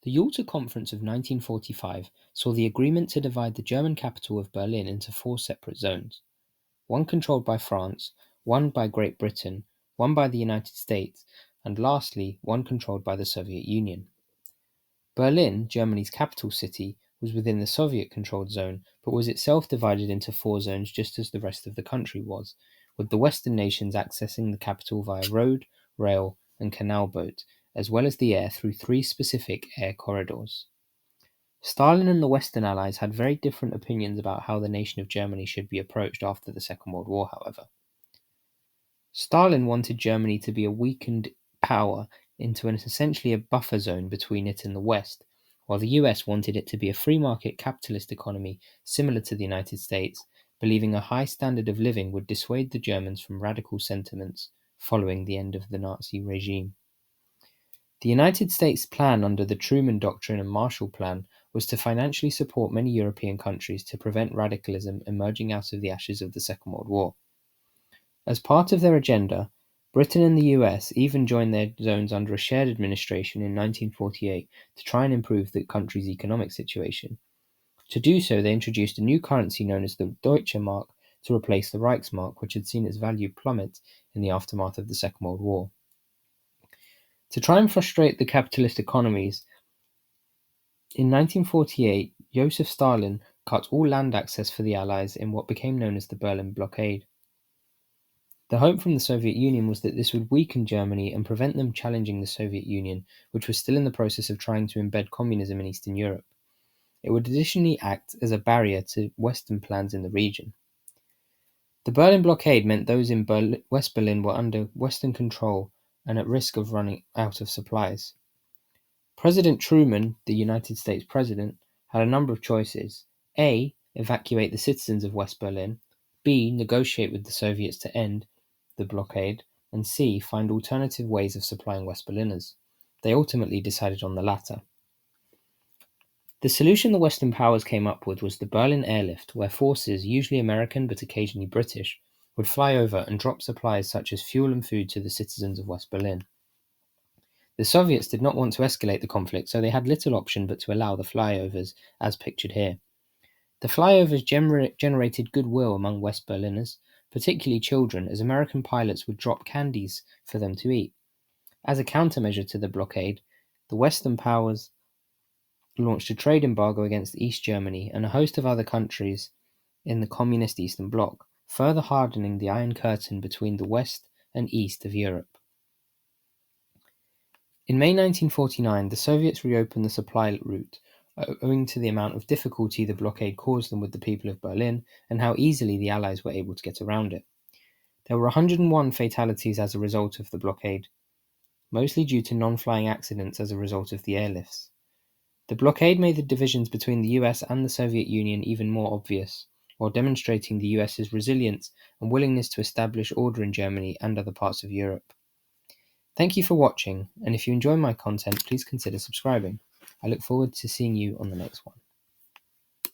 The Yalta Conference of 1945 saw the agreement to divide the German capital of Berlin into 4 separate zones, one controlled by France, one by Great Britain, one by the United States, and lastly, one controlled by the Soviet Union. Berlin, Germany's capital city, was within the Soviet-controlled zone, but was itself divided into 4 zones just as the rest of the country was, with the Western nations accessing the capital via road, rail, and canal boat, as well as the air through 3 specific air corridors. Stalin and the Western Allies had very different opinions about how the nation of Germany should be approached after the Second World War, however. Stalin wanted Germany to be a weakened power into essentially a buffer zone between it and the West, while the US wanted it to be a free market capitalist economy similar to the United States, believing a high standard of living would dissuade the Germans from radical sentiments following the end of the Nazi regime. The United States' plan under the Truman Doctrine and Marshall Plan was to financially support many European countries to prevent radicalism emerging out of the ashes of the Second World War. As part of their agenda, Britain and the US even joined their zones under a shared administration in 1948 to try and improve the country's economic situation. To do so, they introduced a new currency known as the Deutsche Mark to replace the Reichsmark, which had seen its value plummet in the aftermath of the Second World War. To try and frustrate the capitalist economies, in 1948, Joseph Stalin cut all land access for the Allies in what became known as the Berlin Blockade. The hope from the Soviet Union was that this would weaken Germany and prevent them challenging the Soviet Union, which was still in the process of trying to embed communism in Eastern Europe. It would additionally act as a barrier to Western plans in the region. The Berlin Blockade meant those in West Berlin were under Western control and at risk of running out of supplies. President Truman, the United States President, had a number of choices. A. Evacuate the citizens of West Berlin. B. Negotiate with the Soviets to end the blockade. And C. Find alternative ways of supplying West Berliners. They ultimately decided on the latter. The solution the Western powers came up with was the Berlin Airlift, where forces, usually American but occasionally British, would fly over and drop supplies such as fuel and food to the citizens of West Berlin. The Soviets did not want to escalate the conflict, so they had little option but to allow the flyovers, as pictured here. The flyovers generated goodwill among West Berliners, particularly children, as American pilots would drop candies for them to eat. As a countermeasure to the blockade, the Western powers launched a trade embargo against East Germany and a host of other countries in the communist Eastern Bloc, further hardening the Iron Curtain between the West and East of Europe. In May 1949, the Soviets reopened the supply route, owing to the amount of difficulty the blockade caused them with the people of Berlin and how easily the Allies were able to get around it. There were 101 fatalities as a result of the blockade, mostly due to non-flying accidents as a result of the airlifts. The blockade made the divisions between the US and the Soviet Union even more obvious, while demonstrating the US's resilience and willingness to establish order in Germany and other parts of Europe. Thank you for watching, and if you enjoy my content, please consider subscribing. I look forward to seeing you on the next one.